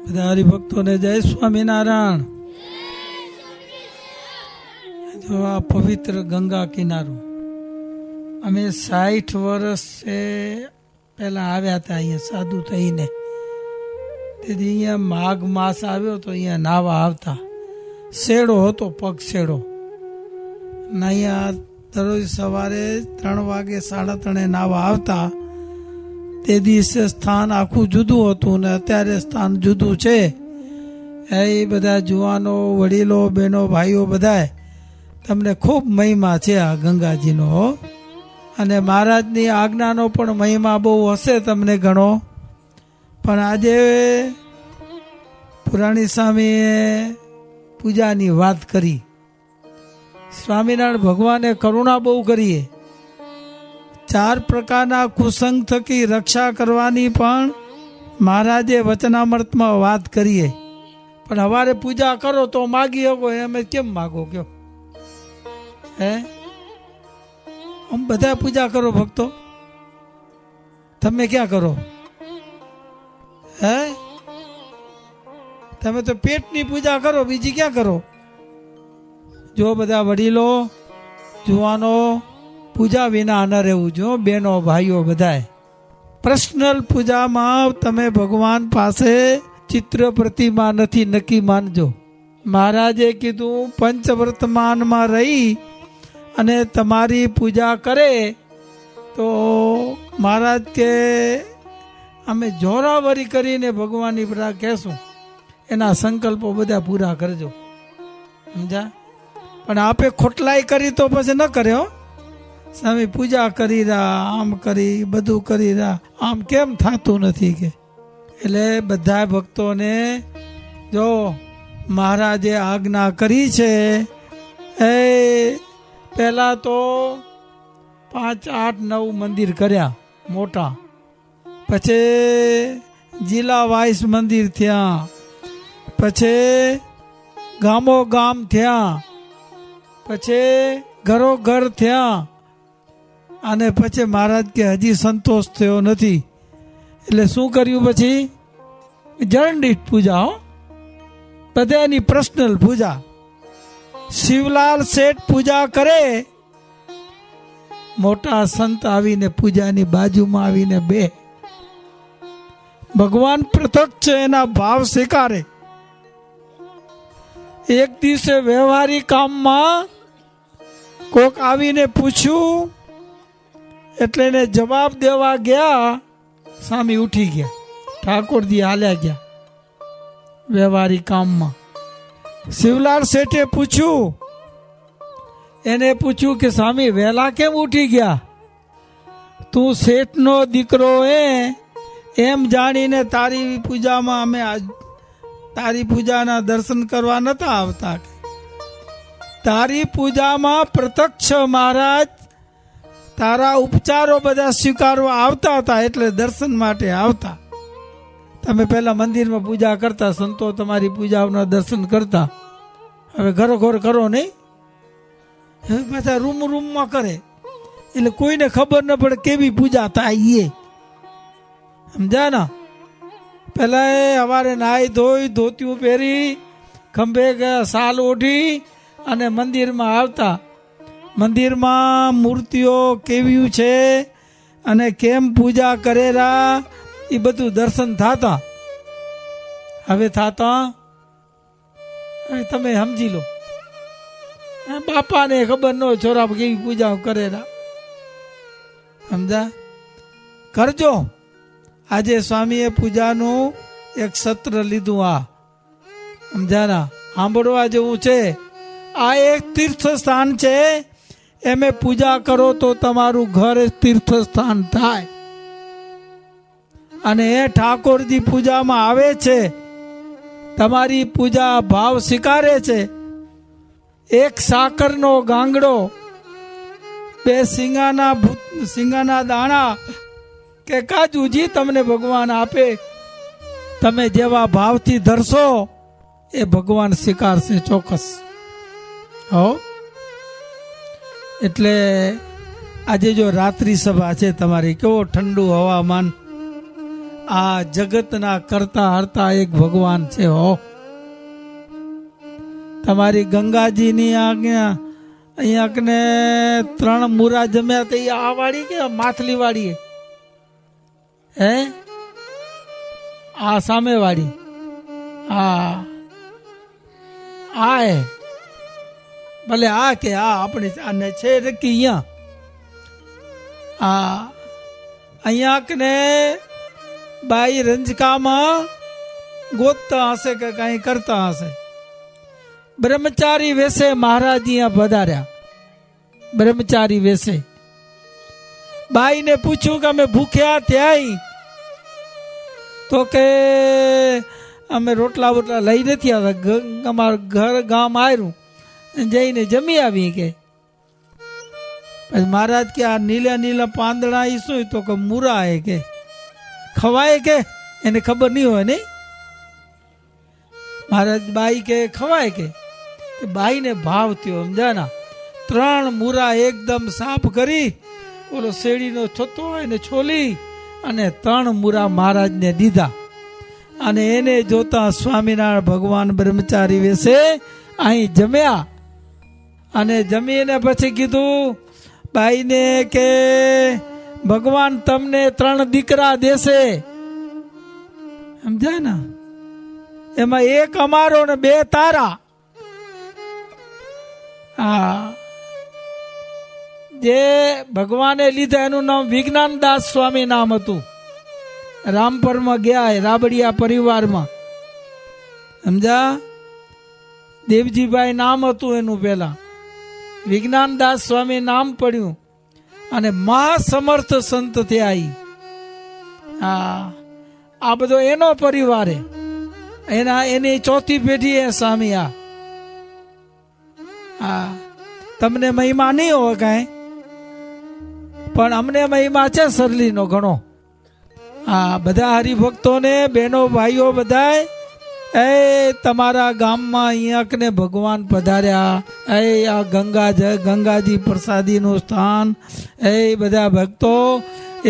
બધા હરિભક્તોને જય સ્વામિનારાયણ. જો આ પવિત્ર ગંગા કિનારો અમે 60 વર્ષ પહેલા આવ્યા હતા અહીંયા સાધુ થઈને. તેથી અહીંયા માઘ માસ આવ્યો તો અહીંયા નાવા આવતા. શેડો હતો, પગ શેડો. અહીંયા દરરોજ સવારે 3 વાગે 3:30 નાવા આવતા. તે દિવસે સ્થાન આખું જુદું હતું ને અત્યારે સ્થાન જુદું છે. એ બધા જુવાનો, વડીલો, બહેનો, ભાઈઓ બધાએ તમને ખૂબ મહિમા છે આ ગંગાજીનો. અને મહારાજની આજ્ઞાનો પણ મહિમા બહુ હશે તમને ઘણો. પણ આજે પુરાણી સ્વામીએ પૂજાની વાત કરી. સ્વામિનારાયણ ભગવાને કરુણા બહુ કરીએ. 4 પ્રકારના કુસંગ થકી રક્ષા કરવાની પણ મહારાજે વચનામૃતમાં વાત કરીએ. પણ હવારે પૂજા કરો તો માગી શકો, એમ કેમ માગો કયો? હે, આમ બધા પૂજા કરો ભક્તો, તમે ક્યાં કરો? હે, તમે તો પેટની પૂજા કરો, બીજી ક્યાં કરો? જો બધા વડીલો, જુવાનો, પૂજા વિના ન રહેવું જો. બહેનો, ભાઈઓ બધાએ પર્સનલ પૂજામાં તમે ભગવાન પાસે ચિત્ર પ્રતિમા નથી નક્કી માનજો. મહારાજે કીધું પંચવર્તમાનમાં રહી અને તમારી પૂજા કરે તો મહારાજ કે અમે જોરાવરી કરીને ભગવાનની પૂજા કહેશું. એના સંકલ્પો બધા પૂરા કરજો, સમજા? પણ આપે ખોટલાઈ કરી તો પછી ન કર્યો. સ્વામી પૂજા કરી રહ્યા, આમ કરી, બધું કરી રહ્યા, આમ કેમ થતું નથી કે? એટલે બધા ભક્તોને જો મહારાજે આજ્ઞા કરી છે. એ પહેલા તો 5, 8, 9 મંદિર કર્યા મોટા. પછી જિલ્લા વાઇસ મંદિર થયા, પછી ગામો ગામ થયા, પછી ઘરો ઘર થયા. અને પછી મહારાજ કે હજી સંતોષ થયો નથી. એટલે શું કર્યું પછી? જળદીઠ પૂજા. હો, બધાની પર્સનલ પૂજા. શિવલાલ શેઠ પૂજા કરે, મોટા સંત આવીને પૂજાની બાજુમાં આવીને બે. ભગવાન પ્રત્યક્ષ એના ભાવ સ્વીકારે. એક દિવસે વ્યવહારિક કામમાં કોક આવીને પૂછ્યું એટલે એને જવાબ દેવા ગયા. સ્વામી ઉઠી ગયા, ઠાકોરજી હાલ્યા ગયા વ્યવહારિક કામમાં. શિવલાલ શેઠે પૂછ્યું, એને પૂછ્યું કે સ્વામી વહેલા કેમ ઉઠી ગયા? તું શેઠનો દીકરો એમ જાણીને તારી પૂજામાં અમે તારી પૂજાના દર્શન કરવા નતા આવતા. તારી પૂજામાં પ્રત્યક્ષ મહારાજ તારા ઉપચારો બધા સ્વીકારવા આવતા હતા, એટલે દર્શન માટે આવતા. તમે પહેલા મંદિરમાં પૂજા કરતા, સંતો તમારી પૂજાઓના દર્શન કરતા. હવે ઘરો ઘર કરો નહીં, હવે પાછા રૂમમાં કરે. એટલે કોઈને ખબર ન પડે કેવી પૂજા થાય એ, સમજા ને? પેલા એ સવારે નાહી ધોઈ, ધોતિયું પહેરી, ખંભે શાલ ઓઢી અને મંદિરમાં આવતા. મંદિરમાં મૂર્તિઓ કેવી છે અને કેમ પૂજા કરેલા એ બધું દર્શન થતા. હવે થતા, હવે તમે સમજી લો, બાપાને ખબર ન હોય છોરા કેવી પૂજા કરેલા, સમજા? કરજો. આજે સ્વામીએ પૂજાનું એક સત્ર લીધું, આ સમજાના, સાંભળવા જેવું છે. આ એક તીર્થ સ્થાન છે. એમે પૂજા કરો તો તમારું ઘર તીર્થ સ્થાન થાય. અને એ ઠાકોરજી પૂજામાં આવે છે, તમારી પૂજા ભાવ સ્વીકારે છે. એક સાકરનો ગાંગડો, 2 સિંગાના દાણા કે કાજુજી તમને ભગવાન આપે. તમે જેવા ભાવથી ધરશો એ ભગવાન સ્વીકારશે ચોક્કસ. હો, એટલે આજે જો રાત્રિ સભા છે તમારી, કેવો ઠંડુ હવામાન, આ જગતના કરતા હરતા એક ભગવાન છે હો. તમારી ગંગાજીની આજ્ઞા અહીંયા કને 3 મૂરા જમ્યા તો આ વાળી કે માથલી વાળી હે આ સામે વાળી આ હે ભલે આ કે આ આપણે આને છે રકી અહીંયા કને બાઈ રંજકામાં ગોતતા હશે કે કઈ કરતા હશે. બ્રહ્મચારી વેશે મહારાજ અહીંયા પધાર્યા. બ્રહ્મચારી વેશે બાઈને પૂછ્યું કે અમે ભૂખ્યા ત્યાંય તો કે અમે રોટલા બોટલા લઈ નથી આવ્યા, અમારું ઘર ગામ આવ્યું જઈને જમી આવી કે. પછી મહારાજ કે આ નીલા નીલા પાંદડા એ શું તો કે મૂરા હે કે ખવાય કે એને ખબર નહીં હોય નહીં. મહારાજ બાઈ કે ખવાય કે બાઈને ભાવ થયો સમજાના. 3 મૂરા એકદમ સાફ કરી ઓલો શેરડીનો છોતો હોય ને છોલી અને 3 મૂરા મહારાજને દીધા. અને એને જોતા સ્વામિનારાયણ ભગવાન બ્રહ્મચારી વેશે અહીં જમ્યા અને જમીને પછી કીધું બાઈને કે ભગવાન તમને 3 દીકરા દેશે સમજાય ને. એમાં એક અમારો ને 2 તારા. હા જે ભગવાને લીધા એનું નામ વિજ્ઞાનદાસ સ્વામી નામ હતું. રામપરમાં ગયા રાબડિયા પરિવારમાં સમજા. દેવજીભાઈ નામ હતું એનું પેલા વિજ્ઞાનદાસ સ્વામી નામ પડ્યું અને મહાસમર્થ સંત થયા. આ બધો એનો પરિવાર એની 4થી પેઢી એ સ્વામી. તમને મહિમા નહીં હોય કાંઈ પણ અમને મહિમા છે સરલીનો ઘણો. બધા હરિભક્તોને બહેનો ભાઈઓ બધાય એ તમારા ગામમાં અહીંયા ને ભગવાન પધાર્યા. આ ગંગાજી પ્રસાદીનું સ્થાન એ બધા ભક્તો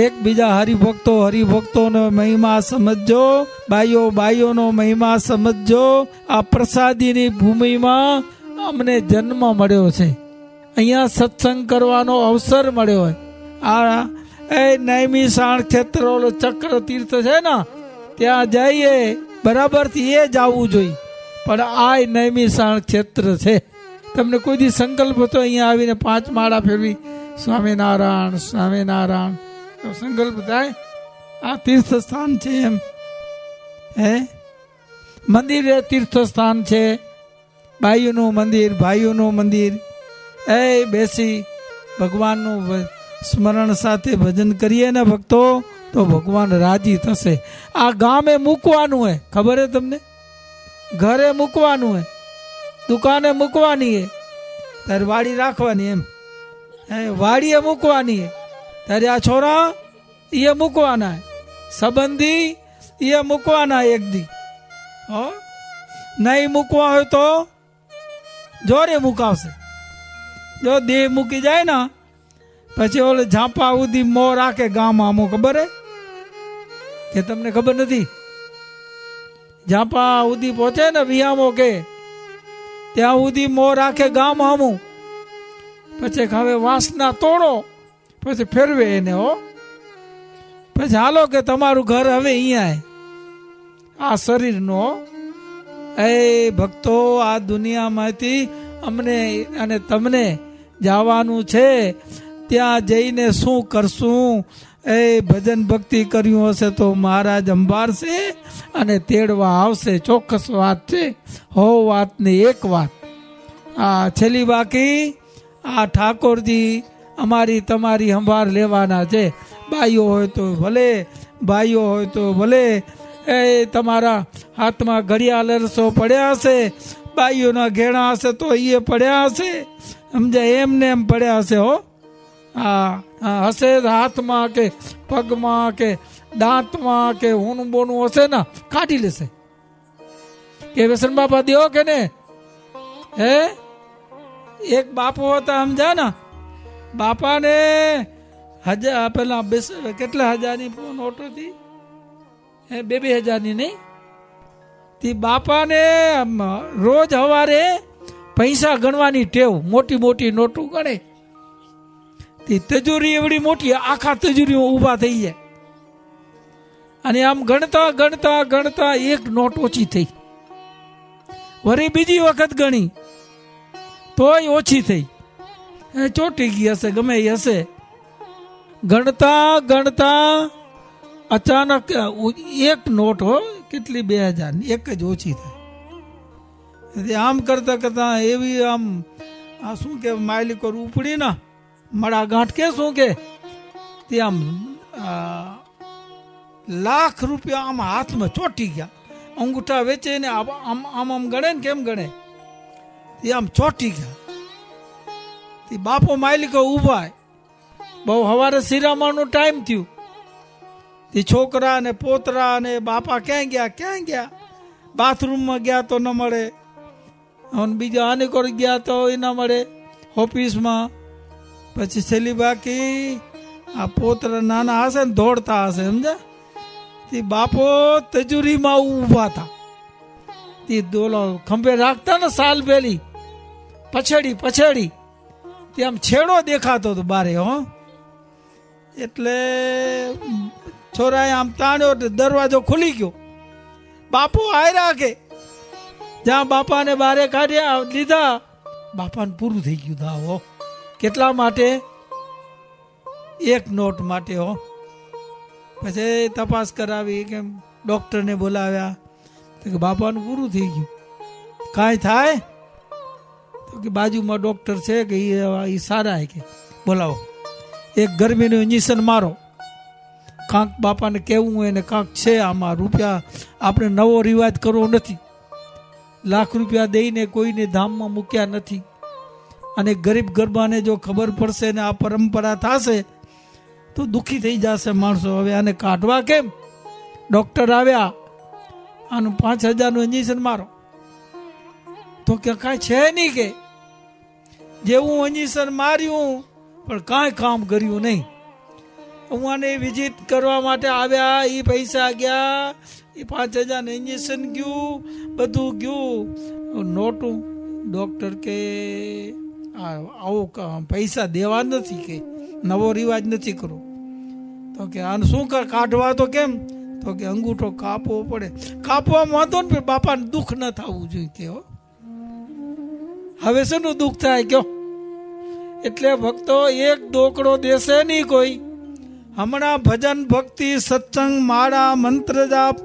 એકબીજા હરિભક્તોનો મહિમા સમજજો. બાઈઓનો મહિમા સમજજો. આ પ્રસાદીની ભૂમિમાં અમને જન્મ મળ્યો છે. અહીંયા સત્સંગ કરવાનો અવસર મળ્યો હોય. આ નૈમિષારણ્ય ક્ષેત્ર ઓલો ચક્ર તીર્થ છે ને ત્યાં જઈએ બરાબરથી એ જ આવવું જોઈએ. પણ આ નૈમિષારણ્ય ક્ષેત્ર છે. તમને કોઈ દી સંકલ્પ હતો અહીંયા આવીને 5 માળા ફેરવી સ્વામિનારાયણ સ્વામિનારાયણ સંકલ્પ થાય? આ તીર્થ સ્થાન છે એમ હે. મંદિર એ તીર્થ સ્થાન છે. બાઈઓનું મંદિર ભાઈઓનું મંદિર એ બેસી ભગવાનનું સ્મરણ સાથે ભજન કરીએ ને ભક્તો તો ભગવાન રાજી થશે. આ ગામે મૂકવાનું હે ખબર હે તમને? ઘરે મૂકવાનું હે, દુકાને મૂકવાની હે, તારે વાડી રાખવાની એમ વાડીએ મૂકવાની હે. તારે આ છોરા એ મૂકવાના હે, સંબંધી એ મૂકવાના એક દી. હો નહીં મૂકવા હોય તો જોરે મુકાવશે. જો દેહ મૂકી જાય ને પછી ઓલે ઝાંપા ઉધી મોં રાખે ગામમાં. અમુક ખબર હે કે તમને ખબર નથી? ઝાંપા ઉધી પહોંચે ને વિયામો કે ત્યાં ઉધી મોં રાખે ગામ હમું. પછી હવે વાસના તોડો પછી ફેરવે એને. હો પછી હાલો કે તમારું ઘર હવે અહીંયા આ શરીરનો. એ ભક્તો આ દુનિયામાંથી અમને અને તમને જવાનું છે. ત્યાં જઈને શું કરશું? એ ભજન ભક્તિ કર્યું હશે તો મહારાજ અંબારશે અને તેડવા આવશે. ચોક્કસ વાત છે. હો વાતની એક વાત આ છેલ્લી બાકી આ ઠાકોરજી અમારી તમારી સંભાળ લેવાના છે. બાઈઓ હોય તો ભલે, ભાઈઓ હોય તો ભલે. એ તમારા હાથમાં ઘડિયાળ અરસો પડ્યા હશે, બાઈઓના ઘેણા હશે તો એ પડ્યા હશે સમજાય એમને એમ પડ્યા હશે. હો હશે હાથમાં કે પગમાં કે દાંતમાં કે હોનું બોનું હશે ને કાઢી લેશે કે વ્યસન બાપા દેવો કે ને. હે એક બાપુ હતા સમજા ને, બાપાને પેલા કેટલા હજારની નોટ હતી 2,000ની નહીં. તે બાપાને રોજ સવારે પૈસા ગણવાની ટેવ, મોટી મોટી નોટું ગણે. તે તિજોરી એવડી મોટી, આખા તિજોરીઓ ઊભા થઈ જાય. અને આમ ગણતા ગણતા ગણતા એક નોટ ઓછી થઈ. વળી બીજી વખત ગણી તોય ઓછી થઈ. ચોટી ગઈ હશે, ગમે એ હશે. ગણતા ગણતા અચાનક એક નોટ હો, કેટલી 2,000ની એક જ ઓછી થાય. આમ કરતા કરતા એવી આમ આ શું કે માલિકો ઉપડી ને મડા ગાંઠ કે શું કે તે આમ લાખ રૂપિયા આમ હાથમાં ચોટી ગયા. અંગૂઠા વેચે ને આમ આમ આમ ગણે ને કેમ ગણે, તે આમ ચોટી ગયા. તે બાપો માલિકો ઉભા, બહુ સવારે શિરામણનું ટાઈમ થયું. તે છોકરા ને પોતરા ને બાપા ક્યાં ગયા? બાથરૂમમાં ગયા તો ન મળે, અને બીજા આને કોઈ ગયા તો એ ન મળે, ઓફિસમાં. પછી છેલ્લી બાકી આ પોતરા નાના હશે ને દોડતા હશે, સમજ્યા? તે બાપો તિજોરીમાં ઊભા હતા. તે દોલો ખંભે રાખતા ને સાલ પેલી પછેડી તે આમ છેડો દેખાતો હતો બારે. હો એટલે છોરાએ આમ તાણ્યો, દરવાજો ખુલી ગયો. બાપો આયરા કે જ્યાં બાપાને બારે કાઢ્યા લીધા, બાપાને પૂરું થઈ ગયું દા. હો કેટલા માટે? એક નોટ માટે. હો પછી તપાસ કરાવી, કે ડૉક્ટરને બોલાવ્યા તો કે બાપાનું પૂરું થઈ ગયું. કાંઈ થાય તો કે બાજુમાં ડૉક્ટર છે કે એ સારા કે બોલાવો, એક ગરમીનું ઇન્જેક્શન મારો. કાંક બાપાને કહેવું હોય ને કાંક છે આમાં રૂપિયા, આપણે નવો રિવાજ કરવો નથી. લાખ રૂપિયા દઈને કોઈને ધામમાં મૂક્યા નથી. અને ગરીબ ગરબાને જો ખબર પડશે ને આ પરંપરા થશે તો દુઃખી થઈ જશે માણસો. હવે આને કાઢવા કેમ? ડૉક્ટર આવ્યા, આનું 5,000નું ઇન્જેક્શન મારો. તો કે કાંઈ છે નહીં, કે જેવું ઇન્જેક્શન માર્યું પણ કાંઈ કામ કર્યું નહીં. હું આને વિઝિટ કરવા માટે આવ્યા, એ પૈસા ગયા, એ 5,000નું ઇન્જેક્શન ગયું, બધું ગયું. નોટું ડૉક્ટર કે આવો પૈસા દેવા નથી, કે નવો રિવાજ નથી કરવો. તો કે આને શું કાઢવા? તો કેમ? તો કે અંગૂઠો કાપવો પડે. કાપવામાં વાંધો ને, બાપાને દુઃખ ન થવું જોઈએ. કે હવે શેનું દુઃખ થાય કયો? એટલે ભક્તો એક દોકડો દેશે નહીં કોઈ. હમણાં ભજન ભક્તિ સત્સંગ માળા મંત્ર જાપ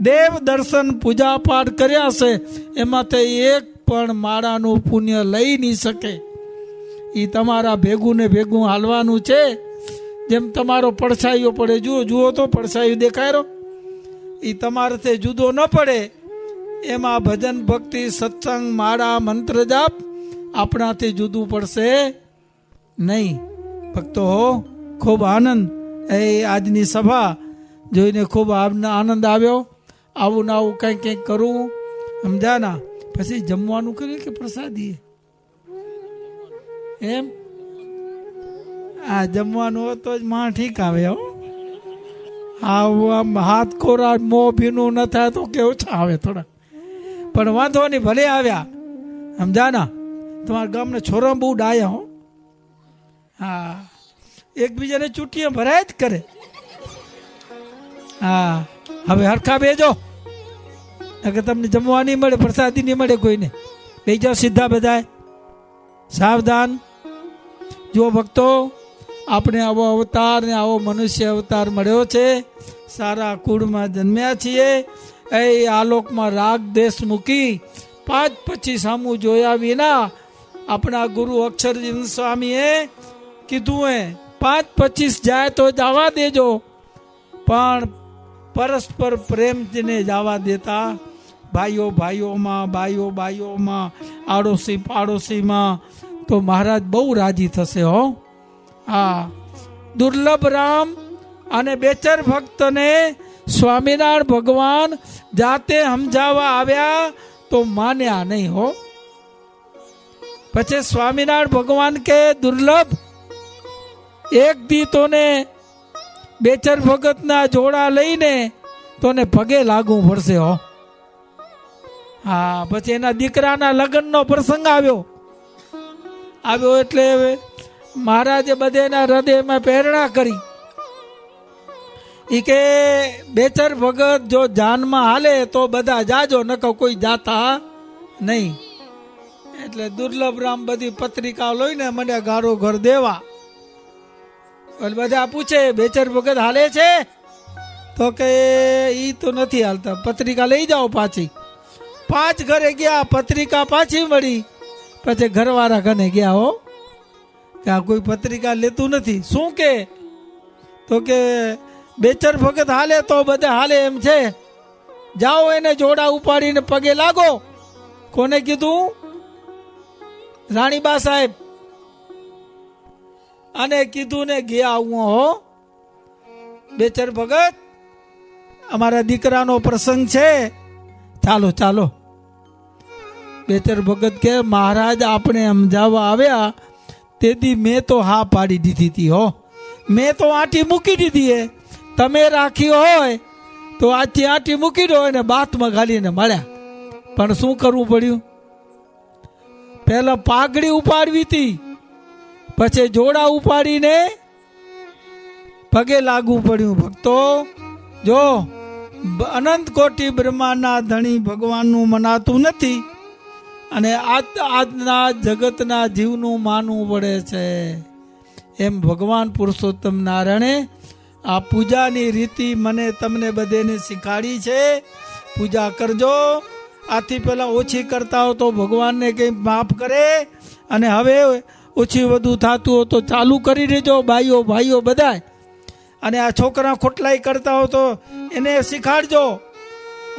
દેવ દર્શન પૂજા પાઠ કર્યા છે, એમાંથી એક પણ માળાનું પુણ્ય લઈ નહીં શકે. એ તમારા ભેગું ને ભેગું હાલવાનું છે. જેમ તમારો પડછાયો પડે, જુઓ તો પડછાયો દેખાય, એ તમારાથી જુદો ન પડે. એમાં ભજન ભક્તિ સત્સંગ માળા મંત્ર જાપ આપણાથી જુદું પડશે નહીં. ભક્તો હો, ખૂબ આનંદ એ આજની સભા જોઈને ખૂબ આનંદ આવ્યો. આવું ને આવું કંઈક કંઈક કરવું, સમજાના. પછી જમવાનું કર્યું કે પ્રસાદી? એમ આ જમવાનું હોય તો જ માં ઠીક આવે. હો આમ હાથ કોરા મોં ભીનું ન થાય તો કે ઓછા આવે થોડા, પણ વાંધો નહીં, ભલે આવ્યા. સમજાના? તમારા ગામના છોરા બહુ ડાયા. હો હા, એકબીજાને ચૂંટીએ ભરાય જ કરે. હા, હવે હરખા બેજો, કે તમને જમવા નહીં મળે, પ્રસાદી નહીં મળે કોઈને. બે જાઓ સીધા બધાય, સાવધાન. જો ભક્તો, આપણે આવો અવતાર ને આવો મનુષ્ય અવતાર મળ્યો છે, સારા કુળમાં જન્મ્યા છીએ. એ આલોકમાં રાગ દેશ મૂકી 5 પછી સામું જોયા વિના આપણા ગુરુ અક્ષરજીવન સ્વામીએ કીધું, 5-25 જાય તો જવા દેજો, પણ પરસ્પર પ્રેમને જવા દેતા. ભાઈઓ ભાઈઓમાં, બાઈઓ બાઈઓમાં, આડોશી પાડોશીમાં, તો મહારાજ બહુ રાજી થશે. હો હા, દુર્લભ રામ અને બેચર ભક્તને સ્વામિનારાયણ ભગવાન જાતે સમજાવવા આવ્યા તો માન્યા નહીં. હો પછી સ્વામિનારાયણ ભગવાન કે દુર્લભ એક દી તોને બેચર ભગતના જોડા લઈને તોને પગે લાગવું પડશે હો. હા, પછી એના દીકરાના લગ્નનો પ્રસંગ આવ્યો એટલે મહારાજે બધાના હૃદયમાં પ્રેરણા કરી ઈ કે બેચર ભગત જો જાનમાં હાલે તો બધા જાજો, નકર કોઈ જાતા નહીં. એટલે દુર્લભ રામ બધી પત્રિકા લઈને મને ગારો ઘર દેવા. બધા પૂછે બેચર ભગત હાલે છે? તો કે ઈ તો નથી હાલતા, પત્રિકા લઈ જાઓ પાછી. 5 ઘરે ગયા, પત્રિકા પાછી મળી. પછી ઘરવાળા કને ગયા હો કે આ કોઈ પત્રિકા લેતું નથી. શું કે? તો કે બેચર ભગત હાલે તો બધા હાલે એમ છે, જાઓ એને જોડા ઉપાડીને પગે લાગો. કોને કીધું? રાણીબા સાહેબ. અને કીધું ને ગયા હું હો બેચર ભગત, અમારા દીકરાનો પ્રસંગ છે, ચાલો ચાલો. બેચર ભગત કે મહારાજ આપણે સમજાવવા આવ્યા તેથી મેં તો હા પાડી દીધી હતી હો, મેં તો આંટી મૂકી દીધી હે. તમે રાખી હોય તો આજથી આંટી મૂકી દો ને બાથમાં ઘાલીને મળ્યા. પણ શું કરવું પડ્યું? પહેલા પાઘડી ઉપાડવી હતી, પછી જોડા ઉપાડીને પગે લાગવું પડ્યું. ભક્તો જો અનંત કોટી બ્રહ્માંડના ધણી ભગવાનનું મનાતું નથી અને આજના જગતના જીવનું માનવું પડે છે. એમ ભગવાન પુરુષોત્તમ નારાયણે આ પૂજાની રીતિ મને તમને બધાને શીખાડી છે. પૂજા કરજો. આથી પહેલાં ઓછી કરતા હો તો ભગવાનને કંઈ માફ કરે, અને હવે ઓછી વધુ થતું હો તો ચાલુ કરી દેજો ભાઈઓ બધાય. અને આ છોકરા ખોટલાઈ કરતા હો તો એને શીખાડજો.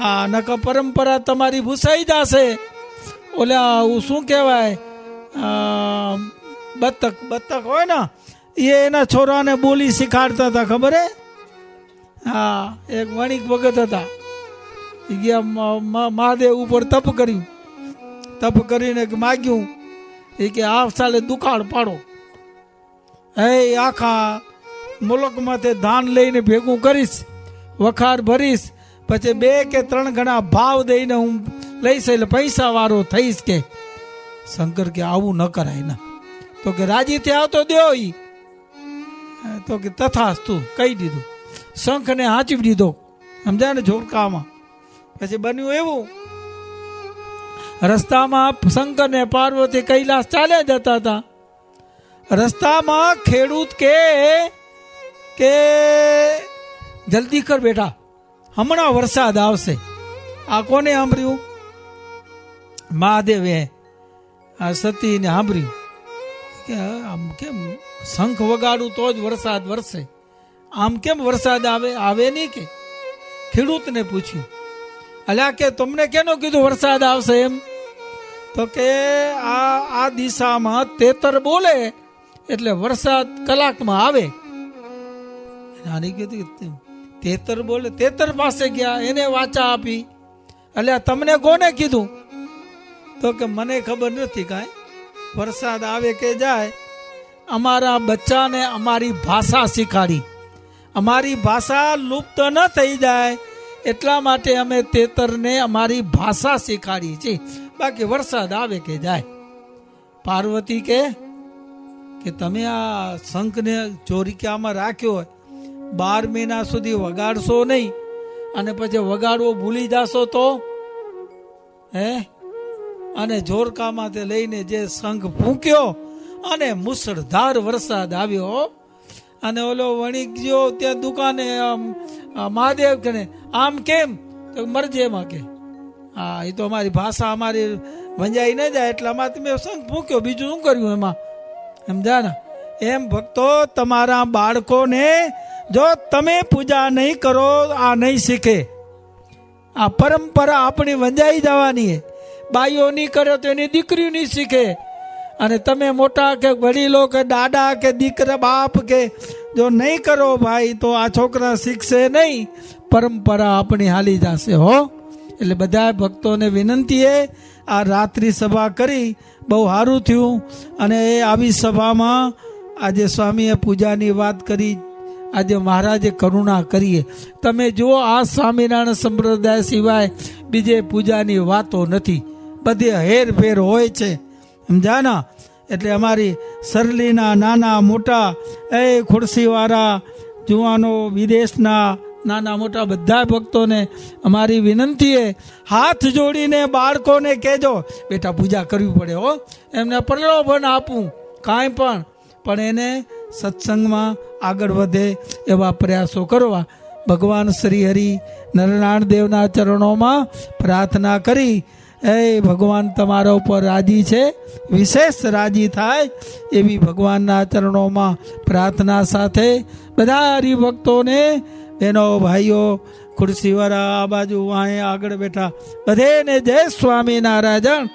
હા, નકર પરંપરા તમારી ભૂસાઈ જશે. ઓલા શું કહેવાય, બતક હોય ને, એ એના છોરાને બોલી શીખાડતા હતા, ખબર હે? હા, એક વણિક ભગત હતા, એ ગયા મહાદેવ ઉપર તપ કર્યું. તપ કરીને માગ્યું એ કે આ સાલે દુકાળ પાડો, હે આખા મુલકમાંથી ધાન લઈને ભેગું કરીશ, વખાર ભરીશ, પછી 2 કે 3 ગણા ભાવ દઈને હું લઈશ, એટલે પૈસા વાળો થઈશ. કે શંકર કે આવું ન કરાય ને. તો કે રાજી થયા તો દો. ઈ તો કે તથાસ્તુ કહી દીધું, શંખને હાંચવી દીધો, સમજાય ને, ઝોરકામાં. પછી બન્યું એવું, રસ્તામાં શંકર ને પાર્વતી કૈલાસ ચાલ્યા જતા હતા. રસ્તામાં ખેડૂત કે જલ્દી કર બેટા, હમણાં વરસાદ આવશે. આ કોને સાંભળ્યું? મહાદેવે આ સતીને સાંભળ્યું કે આમ કેમ શંખ વગાડું તો જ વરસાદ વરસે, આમ કેમ વરસાદ આવે નહીં? કે ખેડૂતને પૂછ્યું, અલ્યા કે તમને કેનો કીધું વરસાદ આવશે એમ? તો કે આ દિશામાં તેતર બોલે એટલે વરસાદ કલાકમાં આવે. નાની કીધું તેતર બોલે, તેતર પાસે ગયા, એને વાચા આપી. અલ્યા તમને કોને કીધું? તો કે મને ખબર નથી કાંઈ, વરસાદ આવે કે જાય. અમારા બચ્ચાને અમારી ભાષા શીખાડી, અમારી ભાષા લુપ્ત ન થઈ જાય એટલા માટે અમે તેતરને અમારી ભાષા શીખાડી છે, બાકી વરસાદ આવે કે જાય. પાર્વતી કે તમે આ શંખને ચોરીક્યામાં રાખ્યો હોય, 12 મહિના સુધી વગાડશો નહીં, અને પછી વગાડવો ભૂલી જાશો તો હે? અને ઝોરકામાંથી લઈને જે શંખ ફૂંક્યો અને મુસળધાર વરસાદ આવ્યો. અને ઓલો વણિક ગયો ત્યાં દુકાને, મહાદેવ કે આમ કેમ? તો મરજે એમાં કે હા, એ તો અમારી ભાષા અમારી વંજાઈ ન જાય એટલામાં તમે શંખ ફૂંક્યો, બીજું શું કર્યું એમાં? સમજા ને? એમ ભક્તો, તમારા બાળકોને જો તમે પૂજા નહીં કરો, આ નહીં શીખે. આ પરંપરા આપણી વંજાઈ જવાની છે. બાઈઓ નહીં કરે તો એની દીકરી નહીં શીખે. અને તમે મોટા કે વડીલો કે દાદા કે દીકરા બાપ કે જો નહીં કરો ભાઈ, તો આ છોકરા શીખશે નહીં, પરંપરા આપણી હાલી જશે હો. એટલે બધા ભક્તોને વિનંતી છે, આ રાત્રિ સભા કરી બહુ સારું થયું. અને એ આવી સભામાં આજે સ્વામીએ પૂજાની વાત કરી, આજે મહારાજે કરુણા કરીએ. તમે જુઓ, આ સ્વામિનારાયણ સંપ્રદાય સિવાય બીજે પૂજાની વાતો નથી, બધે હેરફેર હોય છે, સમજાના. એટલે અમારી સરલીના નાના મોટા ખુરશીવાળા જુવાનો, વિદેશના નાના મોટા બધા ભક્તોને અમારી વિનંતી છે, હાથ જોડીને બાળકોને કહેજો બેટા પૂજા કરવી પડે હો, એમને પ્રલોભન આપવું કાંઈ પણ એને સત્સંગમાં આગળ વધે એવા પ્રયાસો કરવા. ભગવાન શ્રી હરિ નરનારાયણ દેવના ચરણોમાં પ્રાર્થના કરી, ભગવાન તમારા ઉપર રાજી છે, વિશેષ રાજી થાય એવી ભગવાનના ચરણોમાં પ્રાર્થના સાથે બધા હરિભક્તોને, બહેનો ભાઈઓ, ખુરશીવાળા આ બાજુ વાંહે આગળ બેઠા બધેને જય સ્વામિનારાયણ.